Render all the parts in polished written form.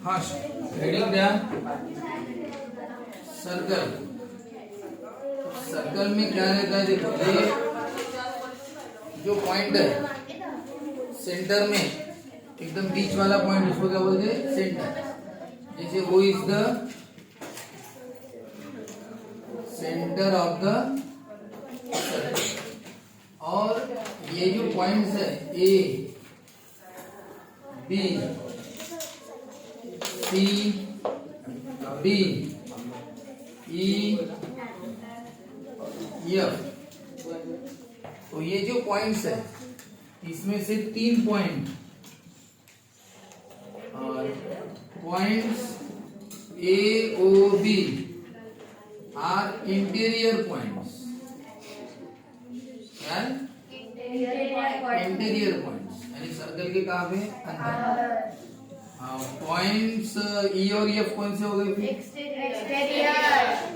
Heading क्या? Circle. Circle में क्या रहता है? देखो ये जो पॉइंट है सेंटर में, एकदम बीच वाला पॉइंट, उसको क्या बोलते हैं? सेंटर। जैसे वो is the centre of the circle. और ये जो पॉइंट्स है ए, बी, सी, डी, ई, एफ, तो ये जो पॉइंट्स है इसमें से 3 पॉइंट और points A, O, B are interior points. क्या? इंटीरियर पॉइंट्स, यानी सर्कल के कहाँ पे? अंदर। पॉइंट्स ई और एफ कौन से हो गए?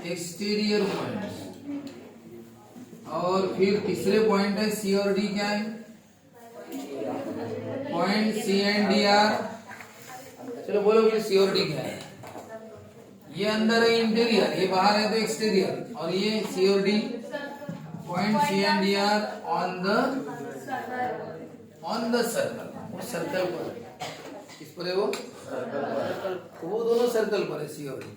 Exterior points. और फिर तीसरे पॉइंट है सी और डी, क्या है? Point C and D are. चलो बोलो फिर सी और डी क्या है? ये अंदर है इंटीरियर, ये बाहर है तो एक्सटीरियर। और ये सी और D point C and D are on the circle. उस सर्कल पर, किस पर है वो? सर्कल। वो दोनों सर्कल पर है सी और डी।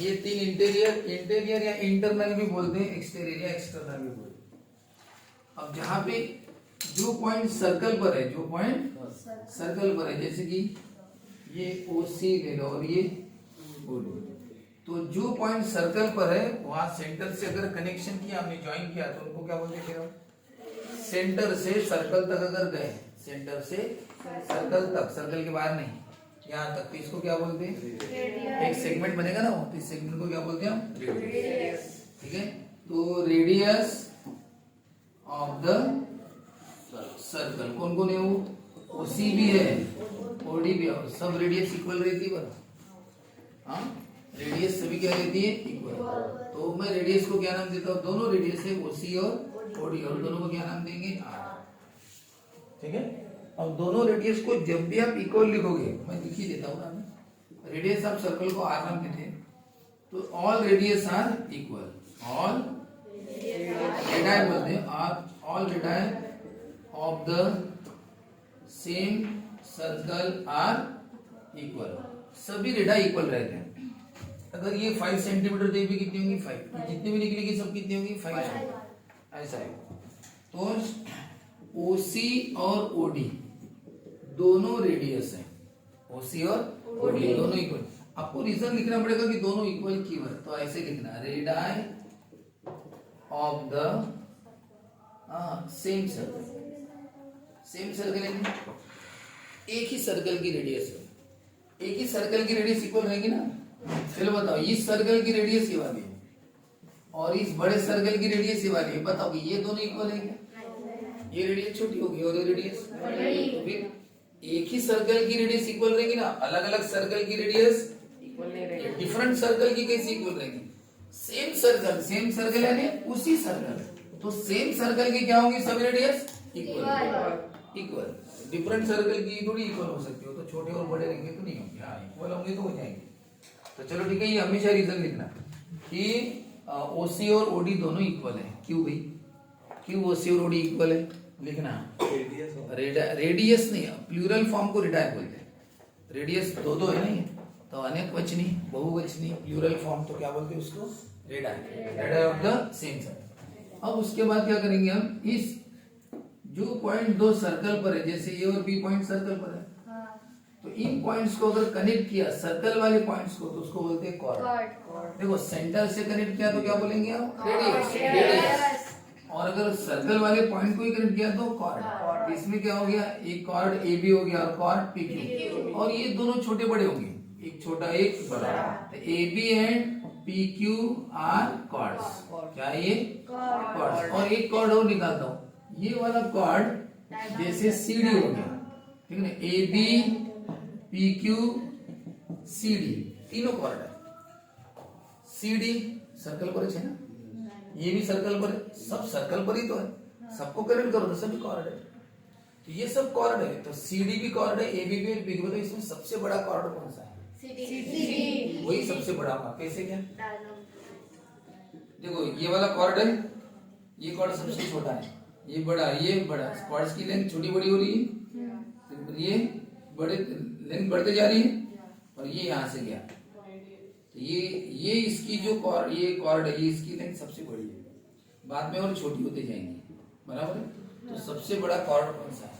ये 3 इंटीरियर या इंटरनल भी बोलते हैं, एक्सटीरियर या एक्सटर्नल भी बोलते हैं। अब जहां पे जो पॉइंट सर्कल पर है, जो पॉइंट सर्कल पर है, जैसे कि ये OC ले लो और ये OD, तो जो पॉइंट सर्कल पर है वहां सेंटर से अगर कनेक्शन किया, हमने ज्वाइन किया, तो उनको क्या बोलते हैं? सेंटर से सर्कल तक अगर गए, सेंटर से सर्कल तक, सर्कल के बाहर नहीं, यहाँ तक, तो इसको क्या बोलते हैं? एक सेगमेंट बनेगा ना, तो इस सेगमेंट को क्या बोलते हैं हम? रेडियस। ठीक है, तो रेडियस ऑफ द सर्कल कौन कौन है? वो ओसी भी है, ओडी भी है, सब रेडियस इक्वल रहती है। हाँ, रेडियस सभी क्या रहती है? इक्वल। तो मैं रेडियस को क्या नाम देता हूँ? दोनों रेडियस है ओसी और ओडी, और दोनों को क्या नाम देंगे? आर। ठीक है, अब दोनों रेडियस को जब भी आप इक्वल लिखोगे, मैं लिख ही देता हूँ ना, रेडियस आप सर्कल को आर नाम देते हैं, तो all radius are equal. All radius बोलते हैं, all radius of the same circle are equal. सभी रेडियस इक्वल रहते हैं। अगर ये 5 सेंटीमीटर तो ये भी कितनी होंगी? 5। जितनी भी निकलेगी सब कितनी होंगी? 5। ऐसा है। तो OC और OD दोनों रेडियस है, OC और OD दोनों इक्वल। आपको रीजन लिखना पड़ेगा कि दोनों इक्वल क्यों है, तो ऐसे लिखना, radius of the same circle. Same circle है, एक ही सर्कल की रेडियस है, एक ही सर्कल की रेडियस इक्वल रहेगी ना। चलो बताओ, इस सर्कल की रेडियस ये वाली है और इस बड़े सर्कल की रेडियस ये वाली है, बताओ कि ये दोनों इक्वल है क्या? ये रेडियस छोटी होगी और ये रेडियस बड़ी। तो फिर एक ही सर्कल की रेडियस इक्वल रहेगी ना, अलग अलग सर्कल की रेडियस इक्वल नहीं रहेगी। डिफरेंट सर्कल की कैसे इक्वल रहेगी? सेम सर्कल यानी उसी सर्कल, तो सेम सर्कल की क्या होंगी? सब रेडियस इक्वल। डिफरेंट सर्कल की थोड़ी इक्वल हो सकती हो, तो छोटे और बड़े रहेंगे तो नहीं होंगे, हाँ इक्वल होंगे तो हो जाएंगे। तो चलो ठीक है, ये हमेशा रीजन लिखना कि OC और OD दोनों इक्वल है। क्यों भाई? क्यों OC और OD इक्वल है? लिखना रेडियस नहीं, प्लूरल फॉर्म को रेडियस बोलते हैं। रेडियस दो है नहीं, तो अनेक वचनी, बहुवचनी, प्लूरल फॉर्म तो क्या बोलते हैं उसको? Radius of the same circle. अब उसके बाद क्या करेंगे हम? इस जो पॉइंट दो सर्कल पर है, जैसे ए और बी पॉइंट सर्कल पर है, तो इन पॉइंट्स को अगर कनेक्ट किया सर्कल वाले पॉइंट्स को, तो उसको बोलते हैं कॉर्ड। देखो सेंटर से कनेक्ट किया तो क्या बोलेंगे हम? रेडियस। और अगर सर्कल वाले पॉइंट को ही कनेक्ट किया तो कॉर्ड। इसमें क्या हो गया? एक कॉर्ड AB हो गया और कॉर्ड PQ, और ये दोनों छोटे बड़े होंगे, एक छोटा एक बड़ा, तो AB and PQ are chords. क्या ये? कॉर्ड्स। और एक कॉर्ड और निकालता हूँ, ये वाला कॉर्ड जैसे CD हो गया, ठीक है ना, AB PQ CD तीनों कॉर्ड है। CD सर्कल पर है ना, ये भी सर्कल पर है, सब सर्कल पर ही तो है, सबको कनेक्ट करो तो सभी कॉर्ड है। तो ये सब कॉर्ड है, तो CD भी कॉर्ड है, AB भी, PQ भी। तो इसमें सबसे बड़ा कॉर्ड कौन सा है? वही सबसे बड़ा होगा। कैसे क्या? देखो ये वाला कॉर्ड है, ये कॉर्ड सबसे छोटा है, ये बड़ा, ये बड़ा, कॉर्ड्स की लेंथ छोटी बड़ी हो रही है, ये बड़े लेंथ बढ़ते जा रही है, और ये यहाँ से गया, तो ये इसकी जो कॉर्ड, ये कॉर्ड है, ये इसकी लेंथ सबसे बड़ी है, बाद में और छोटी होती जाएंगी, बराबर है। तो सबसे बड़ा कॉर्ड कौन सा है?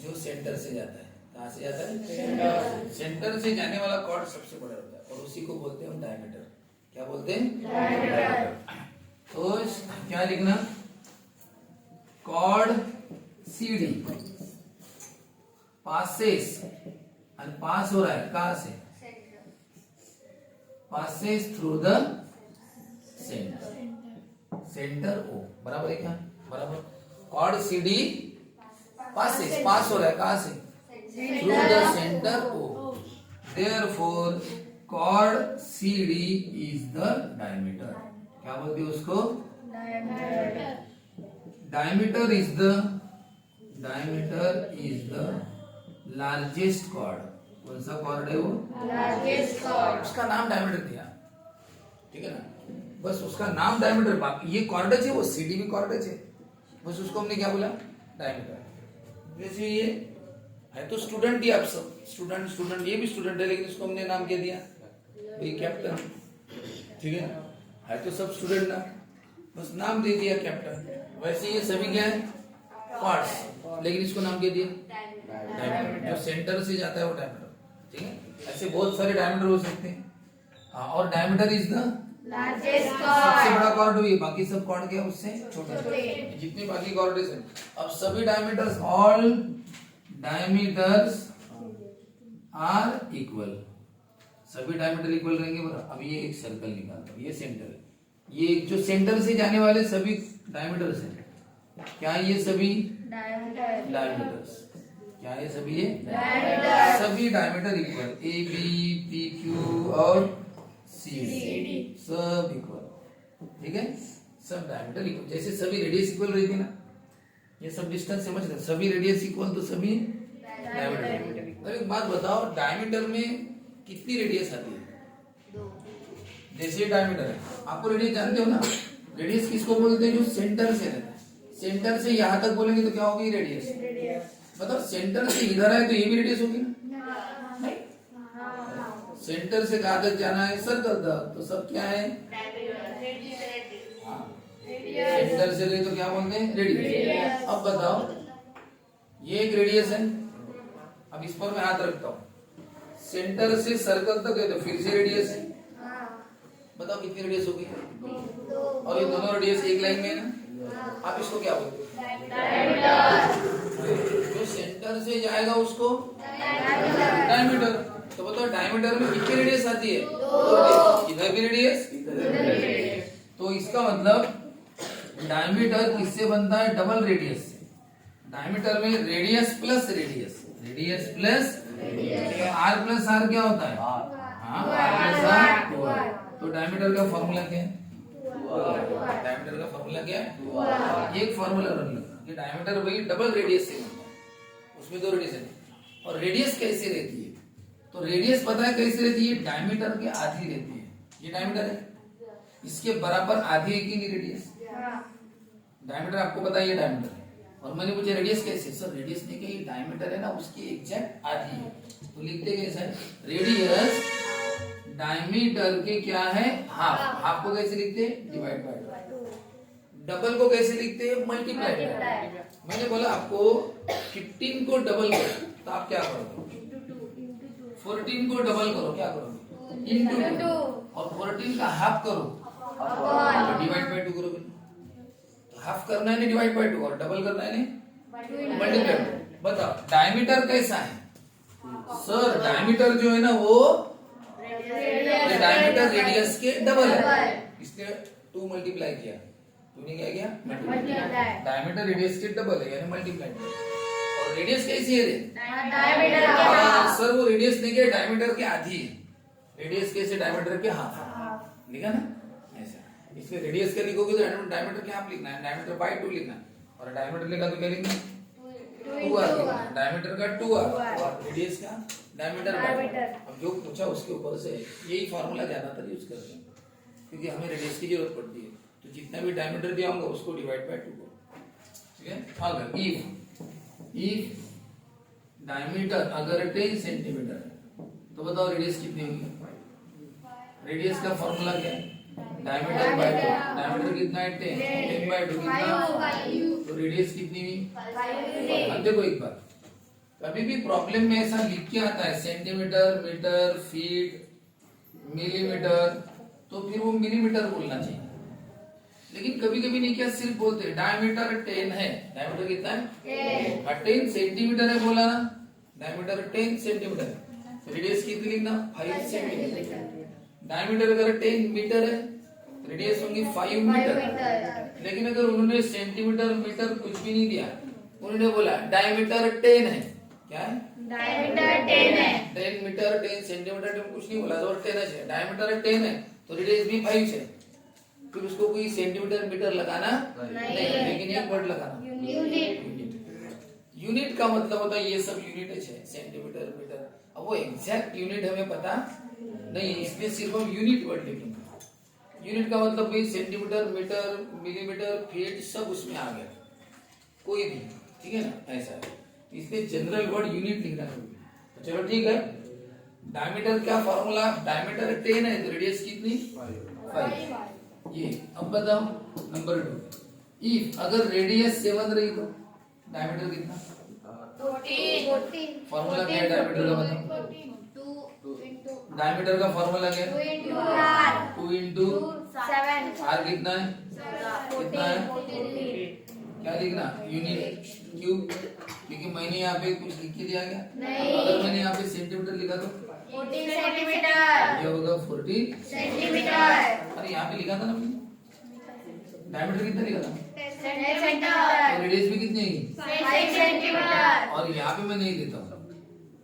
जो सेंटर से जाता है। कहाँ से जाता है? सेंटर से जाने वाला कॉर्ड सबसे बड़ा होता है, और उसी को बोलते हैं हम डायमीटर। क्या बोलते हैं? डायमीटर। तो क्या लिखना? कॉर्ड CD passes, और पास हो रहा है कहाँ से? passes through the center, centre O, बराबर है क्या? बराबर। कॉर्ड CD passes, पास हो रहा है कहाँ से? through the center O, therefore chord CD is the diameter। क्या बोलते हैं उसको? diameter is the largest chord। कौन सा कॉर्ड है वो? Largest chord. उसका नाम डायमीटर दिया, ठीक है ना, बस उसका नाम डायमीटर। बाकी ये कॉर्ड है, वो CD भी कॉर्ड है, बस उसको हमने क्या बोला? डायमीटर। जैसे ये है तो स्टूडेंट ही, आप सब स्टूडेंट, ये भी स्टूडेंट है, लेकिन इसको हमने नाम क्या दिया? भाई कैप्टन, ठीक है तो सब स्टूडेंट ना, बस नाम दे दिया कैप्टन। वैसे ये सभी क्या है? कॉर्ड्स, लेकिन इसको नाम क्या दिया? डायमीटर। जो सेंटर से जाता है वो डायमीटर, ठीक है। ऐसे बहुत सारे डायमीटर हो सकते हैं, हाँ, और diameter is the largest chord, सबसे बड़ा कॉर्ड हुई, बाकी सब कॉर्ड क्या उससे छोटे, जितने बाकी कॉर्ड है। अब सभी diameters, all diameters are equal, सभी डायमीटर इक्वल रहेंगे, बराबर। अब ये एक सर्कल निकालता हूं, ये सेंटर है, ये जो सेंटर से जाने वाले सभी डायमीटर्स हैं, क्या ये सभी डायमीटर्स? क्या ये सभी? ये सभी डायमीटर इक्वल, AB, PQ और CD सब इक्वल, ठीक है, सब डायमीटर इक्वल। जैसे सभी रेडियस इक्वल रहती है ना, ये सब डिस्टेंस समझ रहे, सभी रेडियस इक्वल तो सभी डायमीटर। अब एक बात बताओ, डायमीटर में कितनी रेडियस आती है? जैसे डायमीटर है, आपको रेडियस जानते हो ना, रेडियस किसको बोलते हैं? जो सेंटर से रहता है, सेंटर से यहाँ तक बोलेंगे तो क्या होगी? रेडियस। मतलब सेंटर से इधर है तो ये भी रेडियस होगी ना, सेंटर से कहाँ तक जाना है? सर्कल तक, तो सब क्या है? सेंटर से ले तो क्या बोलते हैं? रेडियस। अब बताओ, ये एक रेडियस है, अब इस पर मैं हाथ रखता हूँ, सेंटर से सर्कल तक है तो फिर से रेडियस है, बताओ कितनी रेडियस होगी? और ये दोनों रेडियस एक लाइन में है ना, आप इसको क्या बोलते हैं? जो सेंटर से जाएगा उसको डायमीटर। तो बताओ डायमीटर में कितनी रेडियस आती है? इधर भी रेडियस, तो इसका मतलब डायमीटर किससे बनता है? डबल रेडियस से। डायमीटर में radius plus radius, radius plus R plus R क्या होता है? R plus R. तो डायमीटर का फॉर्मूला क्या है? डायमीटर का फॉर्मूला क्या है? एक फॉर्मूला रख लो कि डायमीटर वही डबल रेडियस से बनता है, उसमें दो रेडियस है। और रेडियस कैसे रहती है? तो रेडियस पता है कैसे रहती है? डायमीटर के आधी रहती है। ये डायमीटर है, इसके बराबर आधी है कि नहीं रेडियस? डायमीटर आपको पता है, ये डायमीटर है, और मैंने पूछा रेडियस कैसे? सर रेडियस नहीं, कि डायमीटर है ना, उसकी एग्जैक्ट आधी है। तो लिखते कैसे है? रेडियस डायमीटर के क्या है? हाफ। हाफ को कैसे लिखते हैं? Divide by. डबल को कैसे लिखते हैं? Multiply by. मैंने बोला आपको 15 को डबल करो तो आप क्या करोगे? 14 को डबल करो, क्या करोगे? इंटू 2। और 14 का हाफ करो, डिवाइड बाय 2 करोगे। हाफ करना है ना डिवाइड बाय 2, और डबल करना है ना मल्टीप्लाई। बताओ डायमीटर कैसा है? सर डायमीटर जो है ना वो डायमीटर रेडियस के डबल है, इसने 2 मल्टीप्लाई किया, तूने क्या किया? मल्टीप्लाई। डायमीटर रेडियस के डबल है यानी मल्टीप्लाई। और रेडियस कैसी है? डायमीटर। सर वो रेडियस नहीं है, डायमीटर के आधी है। रेडियस कैसे? डायमीटर के हाफ। लिखा ना ऐसा। इसमें रेडियस क्या लिखोगे तो डायमीटर के हाफ लिखना है, डायमीटर बाय 2 लिखना है, और डायमीटर लिखा तो क्या लिखना? 2r लिखना है। डायमीटर का 2r और रेडियस का डायमीटर अब जो पूछा उसके ऊपर से यही फार्मूला ज्यादातर यूज करते हैं क्योंकि हमें रेडियस की जरूरत पड़ती है। तो जितना भी डायमीटर दिया होगा उसको डिवाइड बाय 2 करो, ठीक है। अगर इफ डायमीटर अगर 10 सेंटीमीटर है तो बताओ रेडियस कितनी होगी। रेडियस का फॉर्मूला क्या है, डायमीटर बाय 2। डायमीटर कितना है 10 बाय 2 कितना, तो रेडियस कितनी हुई। अब देखो एक बार, कभी भी प्रॉब्लम में ऐसा लिख के आता है सेंटीमीटर, मीटर, फीट, मिलीमीटर, तो फिर वो मिलीमीटर बोलना चाहिए। लेकिन कभी कभी नहीं क्या सिर्फ बोलते डायमीटर 10 है, डायमीटर कितना है 10 सेंटीमीटर है बोला ना, डायमीटर 10 सेंटीमीटर है, रेडियस कितनी लिखना 5 सेंटीमीटर। डायमीटर अगर 10 मीटर है रेडियस होंगी 5 मीटर। लेकिन अगर उन्होंने सेंटीमीटर मीटर कुछ भी नहीं दिया, उन्होंने बोला डायमीटर 10 है, क्या है डायमीटर 10 है, 10 मीटर 10 सेंटीमीटर कुछ नहीं बोला, तो 10 है, डायमीटर 10 है तो रेडियस भी 5 है। फिर उसको कोई सेंटीमीटर मीटर लगाना नहीं, लेकिन एक वर्ड लगाना यूनिट का मतलब होता है ये सब यूनिट है, सेंटीमीटर मीटर। अब वो एग्जैक्ट यूनिट हमें पता नहीं, इसलिए सिर्फ हम यूनिट वर्ड लिखेंगे। यूनिट का मतलब भाई सेंटीमीटर मीटर मिलीमीटर फीट सब उसमें आ गया, कोई भी, ठीक है ना, ऐसा है। इसलिए जनरल वर्ड यूनिट लिखना है। तो चलो ठीक है, डायमीटर क्या फॉर्मूला, डायमीटर 10 है तो रेडियस कितनी 5 ये। अब बताओ नंबर 2, इफ अगर रेडियस 7 रही तो डायमीटर कितना 14। फॉर्मूला क्या है डायमीटर का, बताओ डायमीटर का फॉर्मूला क्या है 2 इंटू 7, आर कितना है कितना है, क्या लिखना यूनिट क्यूब, क्योंकि मैंने यहाँ पे कुछ लिख के दिया गया नहीं। अगर मैंने यहाँ पे सेंटीमीटर लिखा तो 14 सेंटीमीटर, ये होगा 14 सेंटीमीटर। अरे यहाँ पे लिखा था ना मैंने, डायमीटर कितना लिखा था 10 सेंटीमीटर, और रेडियस भी कितनी है 5 सेंटीमीटर, और यहाँ पे मैं नहीं देता हूँ,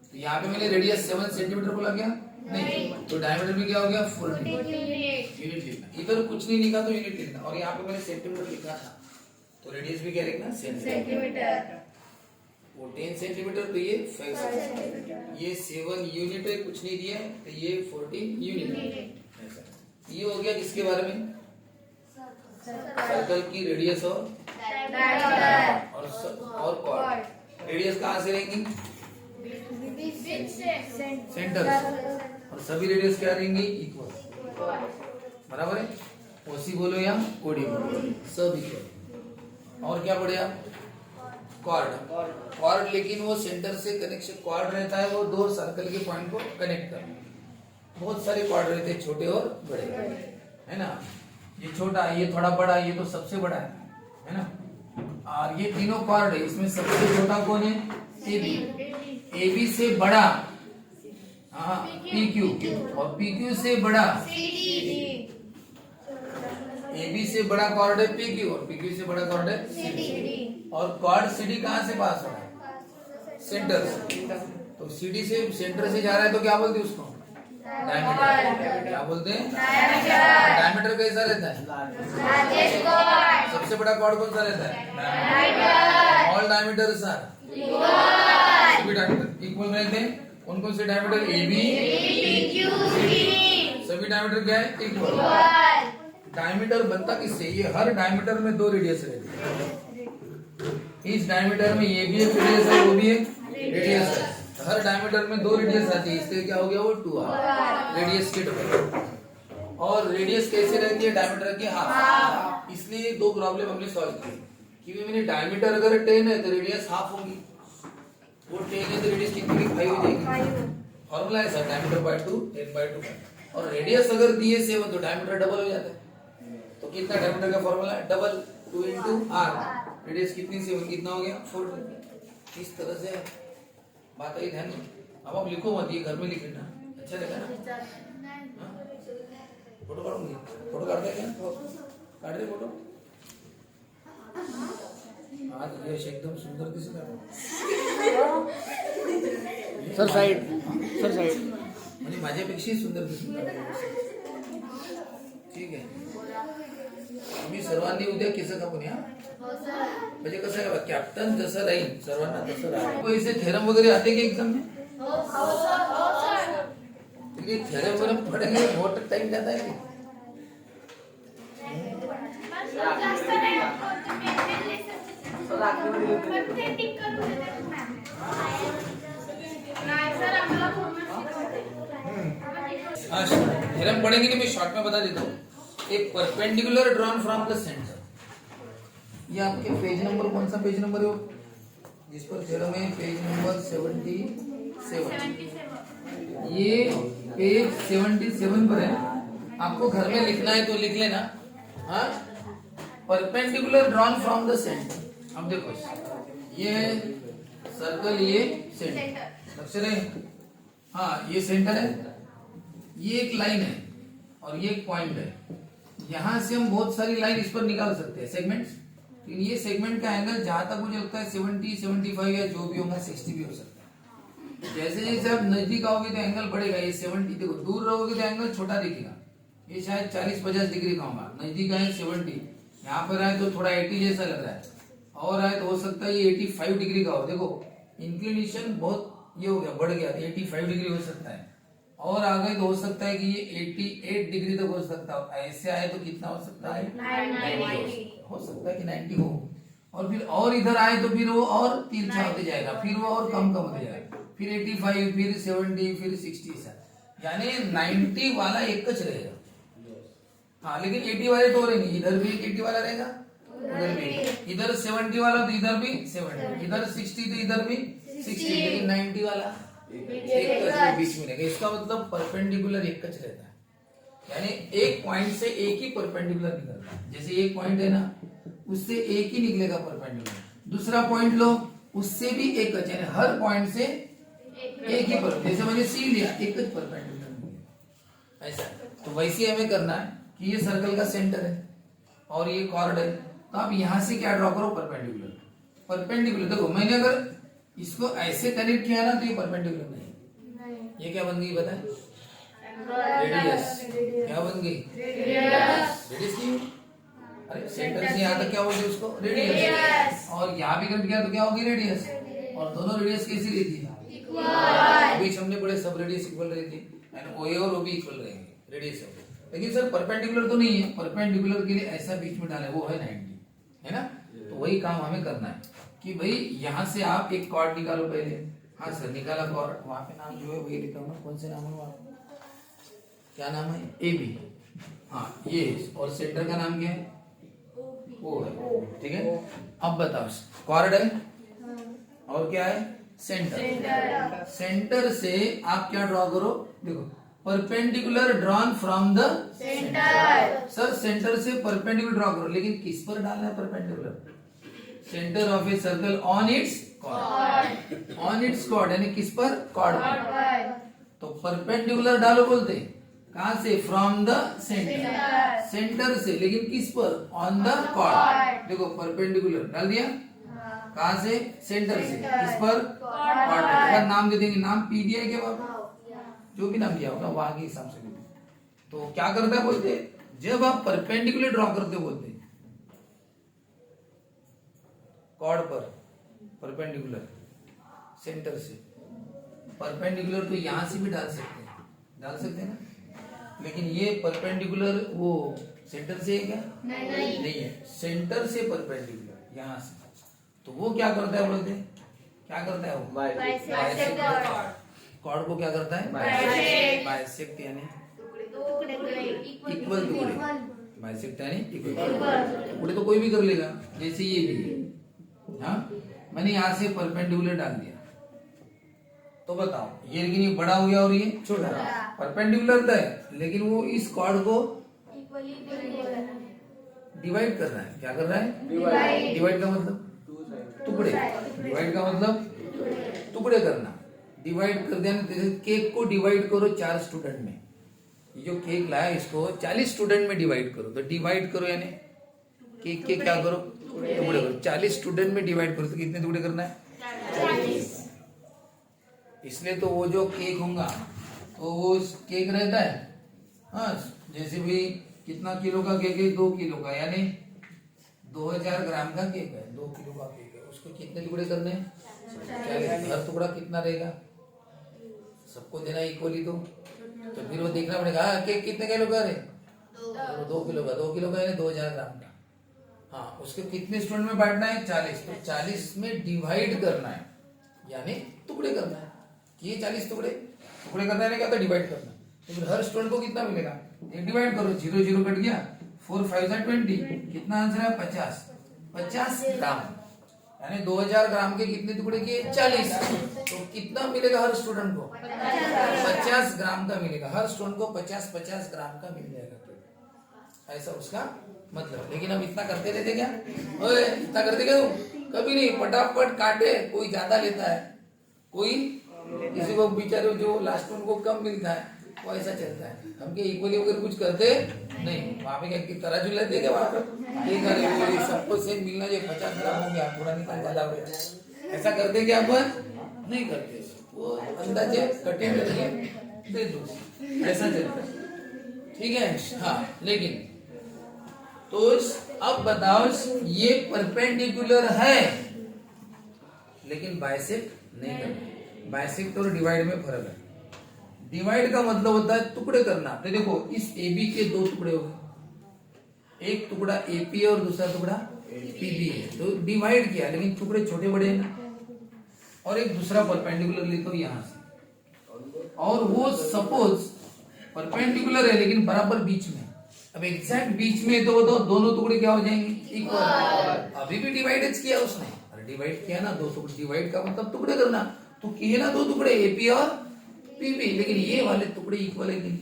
तो यहाँ पे मैंने रेडियस 7 सेंटीमीटर बोला क्या नहीं, तो डायमीटर भी क्या हो गया 14 यूनिट लिखना। इधर कुछ नहीं लिखा तो यूनिट लिखना, और यहाँ पे मैंने सेंटीमीटर लिखा था तो रेडियस भी क्या लिखना सेंटीमीटर। वो 10 सेंटीमीटर तो ये 5 सेंटीमीटर, ये 7 यूनिट है, कुछ नहीं दिया तो ये 14 यूनिट। ये हो गया किसके बारे में, सर्कल की रेडियस और कॉर्ड। रेडियस कहाँ से रहेंगी सेंटर, और सभी रेडियस क्या रहेंगी इक्वल, बराबर है। ओसी बोलो या ओडी बोलो, सब इक्वल। और क्या बढ़िया कॉर्ड, लेकिन वो सेंटर से कनेक्शन कॉर्ड रहता है, वो दो सर्कल के पॉइंट को कनेक्ट कर। बहुत सारे कॉर्ड रहते हैं छोटे और बड़े, है ना। ये छोटा, ये थोड़ा बड़ा, ये तो सबसे बड़ा है ना। और ये तीनों कॉर्ड है, इसमें सबसे छोटा कौन है एबी, एबी से बड़ा हाँ पीक्यू, और पीक्यू से बड़ा एबी से बड़ा कॉर्ड है पीक्यू, और पीक्यू से बड़ा कॉर्ड है सीडी। और कॉर्ड सीडी कहाँ से पास हो रहा है सेंटर से, तो सीडी से सेंटर से जा रहा है तो क्या बोलते हैं उसको डायमीटर, क्या बोलते हैं डायमीटर कैसा रहता है, सबसे बड़ा कॉर्ड कौन सा रहता है, ऑल डायमीटर्स आर सभी डायमीटर इक्वल रहते हैं। कौन कौन से डायमीटर ए बी सभी डायमीटर क्या है इक्वल। डायमीटर बनता किससे, ये हर डायमीटर में दो रेडियस रहती है, इस डायमीटर में ये भी एक रेडियस है वो भी एक रेडियस है, हर डायमीटर में दो रेडियस आती है, इसलिए क्या हो गया वो 2r रेडियस के डबल। और रेडियस कैसे रहती है डायमीटर के हाफ, इसलिए दो प्रॉब्लम हमने सॉल्व की कि मैंने डायमीटर अगर 10 है तो रेडियस हाफ होगी, वो 10 है तो रेडियस कितनी की 5 हो जाएगी। फॉर्मूला है सर डायमीटर बाय 2 10 बाय 2, और रेडियस अगर दिए 7 तो डायमीटर डबल हो जाता है। तो कितना डायमीटर का formula double 2 into R, radius कितनी 7 कितना हो गया 4। इस तरह से बात आई ध्यान में। अब आप लिखो मत, ये घर में लिख लेना, अच्छा रहेगा ना। फोटो काटूंगी, फोटो काट दे क्या, काट दे फोटो। आज यश एकदम सुंदर दिसत सर साइड, सर साइड म्हणजे माझ्यापेक्षाही सुंदर दिसत, ठीक आहे। तुम्ही सर्वांनी उद्या केस कापून या, म्हणजे कसं आहे कॅप्टन जसं राहील सर्वांना तसं राहील। पैसे थेरम वगैरे आते की एग्जाम में ये थ्योरम वरम पढ़ेंगे बहुत टाइम जाता है कि? हाँ थ्योरम पढ़ेंगे नहीं, मैं शॉर्ट में बता देता हूँ। एक perpendicular drawn from the centre. ये आपके पेज नंबर, कौन सा पेज नंबर है वो जिस पर थ्योरम है? Page number 77। ये पेज 77 पर है। आपको घर में लिखना है तो लिख लेना। हाँ, perpendicular drawn from the centre. अब देखो, ये सर्कल, ये सेंटर, अक्षर है। हाँ, ये सेंटर है, ये एक लाइन है और ये एक पॉइंट है। यहां से हम बहुत सारी लाइन इस पर निकाल सकते हैं, सेगमेंट्स। लेकिन ये सेगमेंट का एंगल जहां तक मुझे लगता है 70, 75 या जो भी होगा 60 भी हो सकता है। जैसे जैसे आप नजदीक आओगे तो एंगल बढ़ेगा। ये 70, देखो दूर रहोगे तो एंगल छोटा दिखेगा। ये शायद 40-50 डिग्री का होगा। नजदीक आए 70, यहाँ पर आए तो थोड़ा 80 जैसा लग रहा है, और आए तो हो सकता है ये 85 डिग्री का हो। देखो इंक्लिनेशन बहुत ये हो गया, बढ़ गया, 85 डिग्री हो सकता है। और आ गए तो हो सकता है कि ये 88 डिग्री तक हो सकता है। ऐसे आए तो कितना हो सकता है? 90 हो सकता है कि 90 हो। और फिर और इधर आए तो फिर वो और तिरछा होते जाएगा, फिर वो और कम होते जाएगा, फिर 85, फिर 70, फिर 60 ऐसा। यानी 90 वाला एक कच रहेगा। हाँ, लेकिन 80 वाले तो रहेंगे। इधर भी 80 वाला रहेगा, उधर भी। इधर 70 वाला तो इधर भी 70, इधर 60 तो इधर भी 60, लेकिन 90 वाला एक कच बीच में रहेगा। इसका मतलब परपेंडिकुलर एक कच रहता है। यानी एक पॉइंट से एक ही परपेंडिकुलर निकलता है। जैसे एक पॉइंट है ना, उससे एक ही निकलेगा परपेंडिकुलर। दूसरा पॉइंट लो, उससे भी एक कच, यानी हर पॉइंट से एक ही परपेंडिकुलर। जैसे मैंने सी लिया, एक कच परपेंडिकुलर निकलेगा ऐसा। तो वैसे हमें करना है कि ये सर्कल का सेंटर है और ये कॉर्ड है, तो आप यहां से क्या ड्रॉ करो? परपेंडिकुलर। परपेंडिकुलर देखो, मैंने अगर इसको ऐसे कनेक्ट किया ना तो ये परपेंडिकुलर नहीं। ये क्या बन गई बताए? रेडियस। क्या बन गई? रेडियस की। अरे सेंटर से यहाँ तक क्या होगी उसको? रेडियस। और यहाँ भी कनेक्ट किया तो क्या होगी? रेडियस। और दोनों रेडियस कैसी रहती है? अभी हमने पढ़े सब रेडियस इक्वल रहती है, OA और OB इक्वल रहेंगे रेडियस। लेकिन सर परपेंडिकुलर तो नहीं है। परपेंडिकुलर के लिए ऐसा बीच में डाले, वो है 90, है ना? तो वही काम हमें करना है कि भाई यहां से आप एक कॉर्ड निकालो पहले। हाँ सर, निकाला कॉर्ड। वहां पे नाम जो है वही लिखा हूँ ना। कौन से नाम है वहां? क्या नाम है? AB। हाँ ये, और सेंटर का नाम क्या है? O है, ठीक है। अब बताओ, कॉर्ड है और क्या है? सेंटर। सेंटर से आप क्या ड्रॉ करो? देखो, perpendicular drawn from the centre. Sir centre से परपेंडिकुलर ड्रॉ करो, लेकिन किस पर डालना है perpendicular? Centre of a circle on its chord. On its chord यानी किस पर? कॉर्ड पर। तो परपेंडिकुलर डालो बोलते, कहां से? From the centre. सेंटर से, लेकिन किस पर? On the chord. देखो परपेंडिकुलर डाल दिया, कहां से? सेंटर से। किस पर? कॉर्ड पर। नाम दे देंगे, नाम P दिया है क्या बाबा? जो भी नाम दिया होगा वहां के हिसाब से। तो क्या करता है बोलते, जब आप परपेंडिकुलर ड्रॉ करते बोलते कॉर्ड पर, परपेंडिकुलर सेंटर से। परपेंडिकुलर तो यहां से भी डाल सकते हैं ना। लेकिन ये परपेंडिकुलर वो सेंटर से है क्या? नहीं है। सेंटर से परपेंडिकुलर यहां से। तो वो क्या करता है बोलते, क्या करता है वो? कॉर्ड को क्या करता है? बाइसेक्ट, यानी इक्वल टुकड़े। बाइसेक्ट यानी इक्वल टुकड़े तो कोई भी कर लेगा, जैसे ये भी। हाँ, मैंने यहां से परपेंडिकुलर डाल दिया, तो बताओ ये लेकिन ये बड़ा हो गया और ये छोटा। परपेंडिकुलर है लेकिन वो इस कॉर्ड को डिवाइड कर रहा है। क्या कर रहा है? डिवाइड का मतलब टुकड़े। डिवाइड का मतलब टुकड़े करना। डिवाइड कर देना। जैसे केक को डिवाइड करो 4 स्टूडेंट में। ये जो केक लाया इसको 40 स्टूडेंट में डिवाइड करो। तो डिवाइड करो यानी केक के क्या करो? टुकड़े करो। 40 स्टूडेंट में डिवाइड करो तो कितने टुकड़े करना है? 40। इसलिए तो वो जो केक होगा तो वो केक रहता है। हाँ, जैसे भी कितना किलो का केक है? 2 किलो का, यानी 2000 ग्राम का केक है। 2 किलो का केक है, उसको कितने टुकड़े करने हैं? 40। हर टुकड़ा कितना रहेगा? सबको देना इक्वली तो फिर वो देखना पड़ेगा केक कितने किलो का है? 2 किलो का 2 किलो का है 2000 ग्राम का। हाँ उसके कितने स्टूडेंट में बांटना है? 40। तो 40 में डिवाइड करना है, यानी टुकड़े करना है कि ये 40 टुकड़े करना है क्या? तो डिवाइड करना है। तो फिर हर स्टूडेंट को कितना मिलेगा? एक डिवाइड करो, 0 0 कट गया, 4 5 20। कितना आंसर है? 50 ग्राम, यानी 2000 ग्राम के कितने टुकड़े किए? 40। तो कितना मिलेगा हर स्टूडेंट को? 50 ग्राम का मिलेगा। हर स्टूडेंट को 50 ग्राम का मिल जाएगा, ऐसा उसका मतलब। लेकिन हम इतना करते रहते क्या? ओए इतना करते क्या? तुम कभी नहीं, फटाफट काटे। कोई ज्यादा लेता है, कोई किसी को बेचारे जो लास्ट में उनको कम मिलता है, वो ऐसा चलता है। हम क्या इक्वली वगैरह कुछ करते नहीं। वहाँ पे क्या तराजू लेते क्या? वहाँ पर सबको सेम मिलना चाहिए, 50 ग्राम हो गया, थोड़ा निकल ज्यादा हो गया, ऐसा करते क्या? अपन नहीं करते। वो अंदाजे कटिंग करके दे दो, ऐसा चलता है। ठीक है। हाँ लेकिन तो अब बताओ, ये परपेंडिकुलर है लेकिन बाइसेक्ट नहीं करना। बाइसेक्ट और डिवाइड में फर्क है। डिवाइड का मतलब होता है टुकड़े करना। तो देखो इस AB के 2 टुकड़े हो गए, एक टुकड़ा AP है और दूसरा टुकड़ा PB है, तो डिवाइड किया, लेकिन टुकड़े छोटे बड़े हैं ना। और एक दूसरा परपेंडिकुलर लेता हूं यहां से, और वो सपोज परपेंडिकुलर है लेकिन बराबर बीच में। अब एग्जैक्ट बीच में तो वो दोनों टुकड़े क्या हो जाएंगे? इक्वल। अभी भी डिवाइड किया उसने, अरे डिवाइड किया ना, 2 टुकड़े। डिवाइड का मतलब टुकड़े करना, तो किए ना 2 टुकड़े AP और PB, लेकिन ये वाले टुकड़े इक्वल है कि नहीं?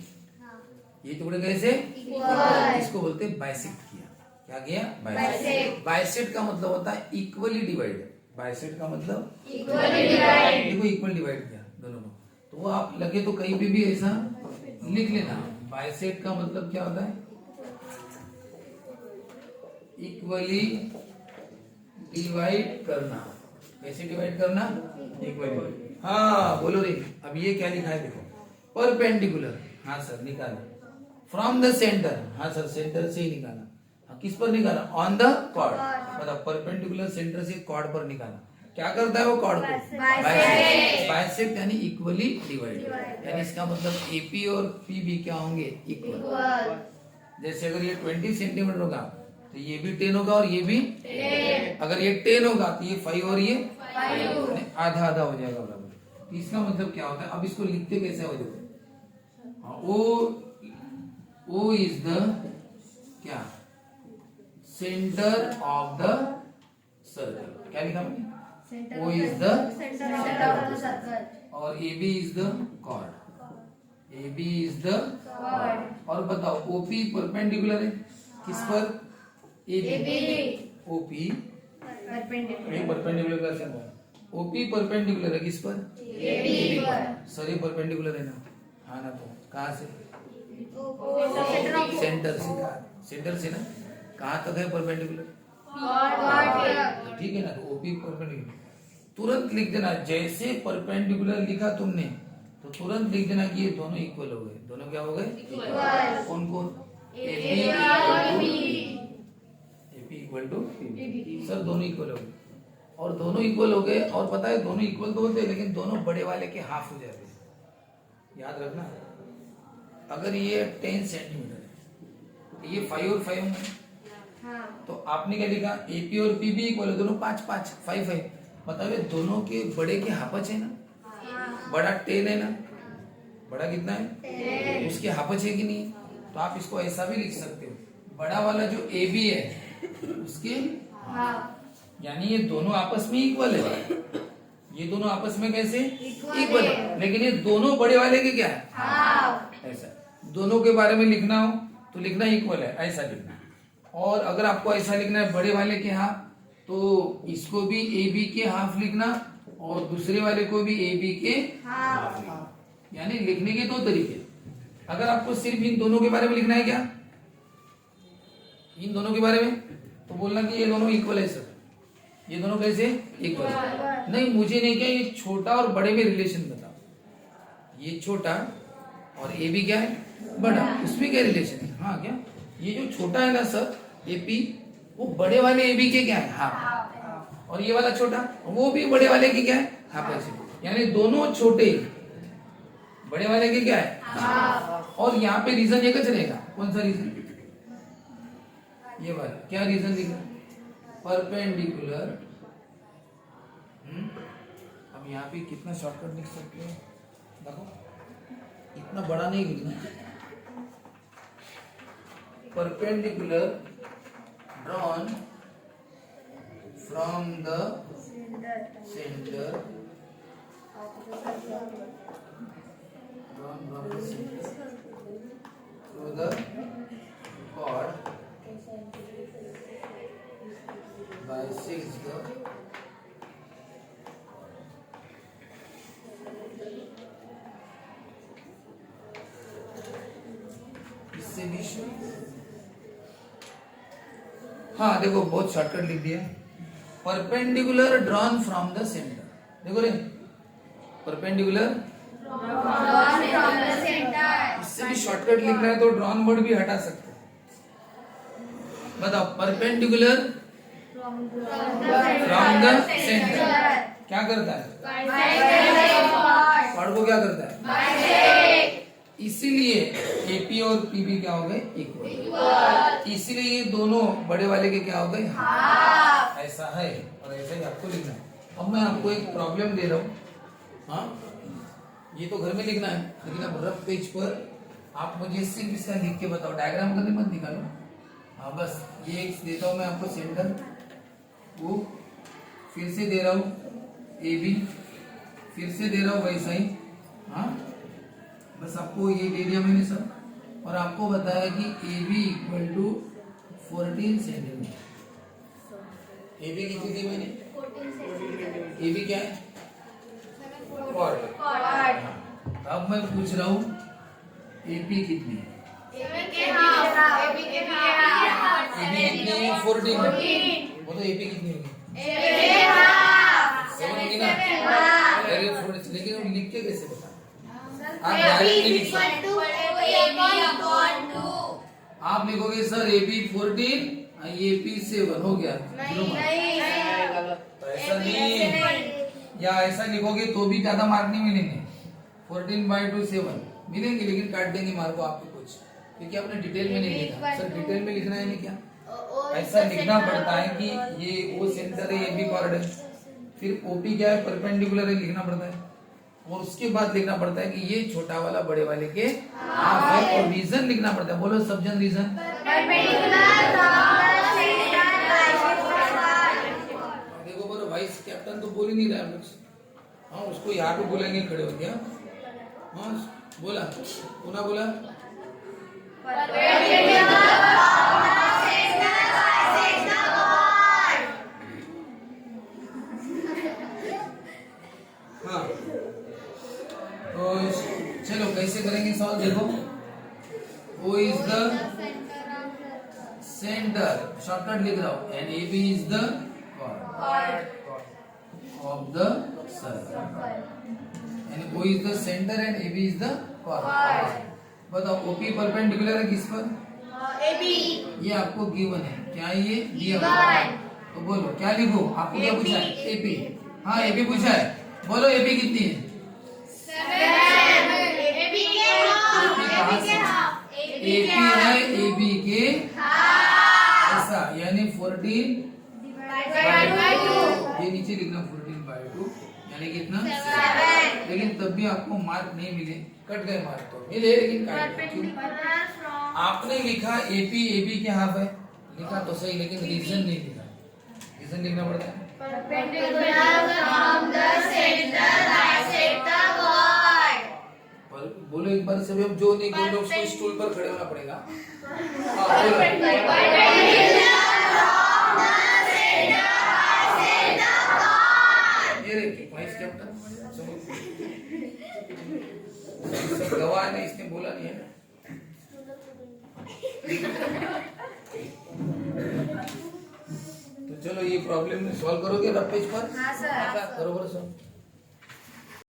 ये टुकड़े कैसे इक्वल? इसको बोलते हैं बाइसेक्ट किया। क्या किया? बाइसेक्ट। बाइसेक्ट का मतलब होता है इक्वली डिवाइड। बाइसेक्ट का मतलब इक्वली डिवाइड। देखो इक्वल डिवाइड किया दोनों को, तो वो आप लगे तो कहीं पे भी ऐसा लिख लेना। बाइसेक्ट का मतलब क्या होता है? इक्वली डिवाइड करना। कैसे डिवाइड करना? इक्वली। हाँ बोलो रे। अब ये क्या लिखा है देखो, परपेंडिकुलर। हाँ सर निकाला। फ्रॉम द सेंटर, हाँ सर सेंटर से ही निकाला। हाँ, किस पर निकाला? On the chord. मतलब परपेंडिकुलर सेंटर से कॉर्ड पर निकाला। क्या करता है वो कॉर्ड को? बाइसेक्ट, यानी इक्वली डिवाइड। यानी इसका मतलब AP और PB क्या होंगे? इक्वल। जैसे अगर ये 20 सेंटीमीटर होगा तो ये भी 10 होगा और ये भी 10। अगर ये 10 होगा तो ये 5 और ये 5, आधा आधा हो जाएगा बराबर। इसका मतलब क्या होता है? अब इसको लिखते कैसे हो? देखो O इज द क्या? Centre of the circle. क्या लिखा मैंने? O is the centre of the circle. और AB is the chord. AB is the chord. और बताओ OP परपेंडिकुलर है किस पर? AB। OP परपेंडिकुलर का सिंबल। OP परपेंडिकुलर है किस पर? AB पर। सर ये परपेंडिकुलर है ना? हाँ ना, तो कहाँ से? सेंटर से। कहाँ? सेंटर से ना। कहाँ तक है परपेंडिकुलर? ठीक है ना, तो OP परपेंडिकुलर। तुरंत लिख देना, जैसे परपेंडिकुलर लिखा तुमने तो तुरंत लिख देना कि ये दोनों इक्वल हो गए। दोनों क्या हो गए? इक्वल। कौन कौन? AP equal to PB। Sir दोनों इक्वल हो गए, और दोनों इक्वल हो गए। और पता है दोनों इक्वल तो होते हैं लेकिन दोनों बड़े वाले के हाफ हो जाते हैं। याद रखना, अगर ये 10 सेंटीमीटर है, ये 5 और 5 होंगे, तो आपने क्या लिखा? AP और PB इक्वल है, दोनों 5 5 5 5। मतलब ये दोनों के बड़े के हाफच है ना। बड़ा 10 है ना। बड़ा कितना है? उसके हाफच है कि नहीं? तो आप इसको ऐसा भी लिख सकते हो, बड़ा वाला जो AB है उसके, यानी ये दोनों आपस में इक्वल है। ये दोनों आपस में कैसे इक्वल है, लेकिन ये दोनों बड़े वाले के क्या है? ऐसा। दोनों के बारे में लिखना हो तो लिखना इक्वल है, ऐसा लिखना। और अगर आपको ऐसा लिखना है बड़े वाले के हाफ, तो इसको भी AB के हाफ लिखना और दूसरे वाले को भी AB के हाफ लिखना। यानी लिखने के 2 तरीके। अगर आपको सिर्फ इन दोनों के बारे में लिखना है, क्या इन दोनों के बारे में, तो बोलना कि ये दोनों इक्वल है सर। ये दोनों कैसे इक्वल है? नहीं, मुझे नहीं, क्या ये छोटा और बड़े में रिलेशन बताओ। ये छोटा और AB क्या है? बड़ा, उसमें क्या रिलेशन है? हाँ क्या ये जो छोटा है ना सर AP, वो बड़े वाले AB के क्या है? हाफ। और ये वाला छोटा वो भी बड़े वाले की क्या है? हाफ। ऐसे यानी दोनों छोटे बड़े वाले के क्या है और यहाँ पे रीजन एक रहेगा। कौन सा रीजन? ये वाला। क्या रीजन लिखा? परपेंडिकुलर। अब यहाँ पे कितना शॉर्टकट लिख सकते हो देखो, इतना बड़ा नहीं लिखना। Perpendicular drawn from the centre through the chord bisects the इससे भी हाँ देखो बहुत शॉर्टकट लिख दिया। Perpendicular drawn from the centre. देखो रे, परपेंडिकुलर इससे भी शॉर्टकट लिखना है तो ड्रॉन वर्ड भी हटा सकते हैं। बताओ, परपेंडिकुलर फ्रॉम द सेंटर क्या करता है? वर्ड को क्या करता है? इसीलिए एपी और पीबी क्या हो गए? इक्वल। इसीलिए ये दोनों बड़े वाले के क्या हो गए? ऐसा है और ऐसा ही आपको लिखना है। अब मैं आपको एक प्रॉब्लम दे रहा हूँ। हाँ, ये तो घर में लिखना है, लेकिन अब रफ पेज पर आप मुझे सिर्फ इसका लिख के बताओ। डायग्राम करने मत निकालो। हाँ बस ये एक देता हूँ मैं आपको सेंटर, वो फिर से दे रहा हूँ ए बी, फिर से दे रहा हूँ वैसा ही। हाँ बस आपको ये दे दिया मैंने सब, और आपको बताया कि A B equal to 14 centimetre. A B कितनी दी मैंने? ए बी क्या है? अब मैं पूछ रहा हूँ एपी कितनी है? एपी कितनी है? 14। वो तो एपी कितनी होगी? 7 होगी ना? लेकिन लिख के कैसे बता? आप डायरेक्टली लिख सकते। आप लिखोगे सर एपी 14 एपी 7 हो गया। ऐसा नहीं, या ऐसा लिखोगे तो भी ज्यादा मार्क नहीं मिलेंगे। 14/2 7 मिलेंगे, लेकिन काट देंगे मार्क को आपको कुछ, क्योंकि आपने डिटेल में नहीं लिखा। सर डिटेल में लिखना है नहीं क्या? ऐसा लिखना पड़ता है कि ये वो सेंटर है, ये भी कॉर्ड है, फिर ओपी क्या है? परपेंडिकुलर है, लिखना पड़ता है। और उसके बाद लिखना पड़ता है कि ये छोटा वाला बड़े वाले के हाफ है, और रीजन लिखना पड़ता है। बोलो सब जन रीजन। देखो बोलो, वाइस कैप्टन तो बोल ही नहीं रहा है मुझसे। हाँ उसको यहाँ पे बुलाएंगे खड़े होके। हाँ बोला, पुनः बोला। हाँ तो चलो कैसे करेंगे सॉल्व, देखो। O is the centre, shortcut लिख रहा हूँ, and A B is the chord of the circle, and O is the center and AB is the chord। बताओ OP परपेंडिकुलर है किस पर? AB। ये आपको गिवन है, क्या ये दिया हुआ है? तो बोलो क्या लिखो? आपको क्या पूछा है? AP। हाँ AB पूछा है, बोलो AB कितनी है? 7। AB है AB के ऐसा, यानी 14/2। ये नीचे लिखना 14/2, यानी कितना? 7। लेकिन तब भी आपको मार्क नहीं मिले, कट गए मार्क तो मिले, लेकिन कट गए। आपने लिखा एपी, एबी के हाफ है, लिखा तो सही, लेकिन रीजन नहीं लिखा। रीजन लिखना पड़ता है। बोलो एक बार सभी, अब जो नहीं बोलो उसको स्टूल पर खड़े होना पड़ेगा। वाइस कैप्टन सब गवाह है, इसने बोला नहीं है। तो चलो ये प्रॉब्लम सॉल्व करोगे रफ पेज पर? हाँ सर। करो सर।